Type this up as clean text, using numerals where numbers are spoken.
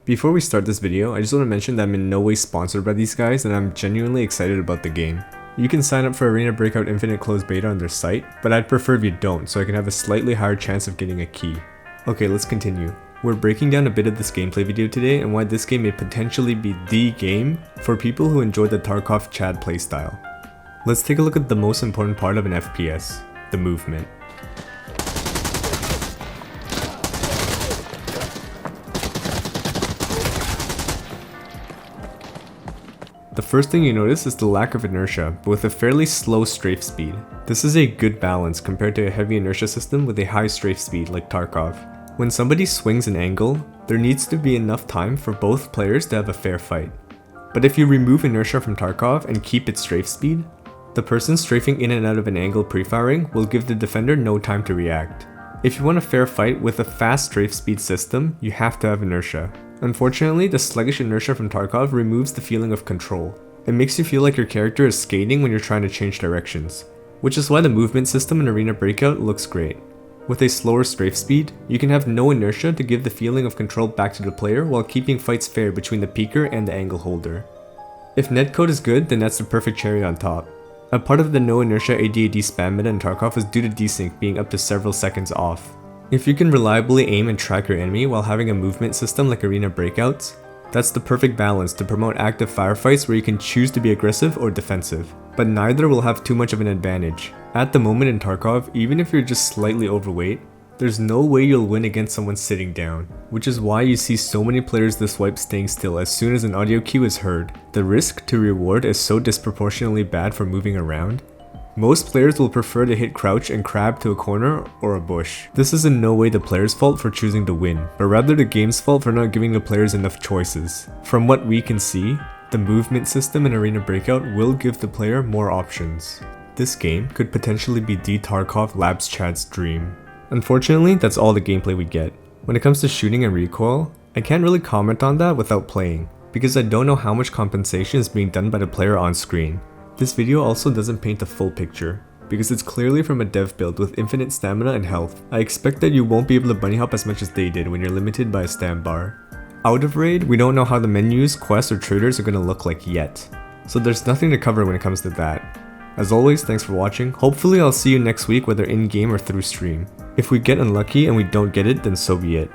Before we start this video, I just want to mention that I'm in no way sponsored by these guys and I'm genuinely excited about the game. You can sign up for Arena Breakout Infinite closed beta on their site, but I'd prefer if you don't so I can have a slightly higher chance of getting a key. Okay, let's continue. We're breaking down a bit of this gameplay video today and why this game may potentially be the game for people who enjoy the Tarkov Chad playstyle. Let's take a look at the most important part of an FPS, the movement. The first thing you notice is the lack of inertia, but with a fairly slow strafe speed. This is a good balance compared to a heavy inertia system with a high strafe speed like Tarkov. When somebody swings an angle, there needs to be enough time for both players to have a fair fight. But if you remove inertia from Tarkov and keep its strafe speed, the person strafing in and out of an angle pre-firing will give the defender no time to react. If you want a fair fight with a fast strafe speed system, you have to have inertia. Unfortunately, the sluggish inertia from Tarkov removes the feeling of control. It makes you feel like your character is skating when you're trying to change directions, which is why the movement system in Arena Breakout looks great. With a slower strafe speed, you can have no inertia to give the feeling of control back to the player while keeping fights fair between the peeker and the angle holder. If netcode is good, then that's the perfect cherry on top. A part of the no inertia AD/AD spam meta in Tarkov is due to desync being up to several seconds off. If you can reliably aim and track your enemy while having a movement system like Arena Breakouts, that's the perfect balance to promote active firefights where you can choose to be aggressive or defensive, but neither will have too much of an advantage. At the moment in Tarkov, even if you're just slightly overweight, there's no way you'll win against someone sitting down, which is why you see so many players this wipe staying still as soon as an audio cue is heard. The risk to reward is so disproportionately bad for moving around. Most players will prefer to hit crouch and crab to a corner or a bush. This is in no way the player's fault for choosing to win, but rather the game's fault for not giving the players enough choices. From what we can see, the movement system in Arena Breakout will give the player more options. This game could potentially be the Tarkov Labs Chad's dream. Unfortunately, that's all the gameplay we get. When it comes to shooting and recoil, I can't really comment on that without playing, because I don't know how much compensation is being done by the player on screen. This video also doesn't paint the full picture, because it's clearly from a dev build with infinite stamina and health. I expect that you won't be able to bunny hop as much as they did when you're limited by a stam bar. Out of raid, we don't know how the menus, quests, or traders are going to look like yet, so there's nothing to cover when it comes to that. As always, thanks for watching. Hopefully I'll see you next week whether in-game or through stream. If we get unlucky and we don't get it, then so be it.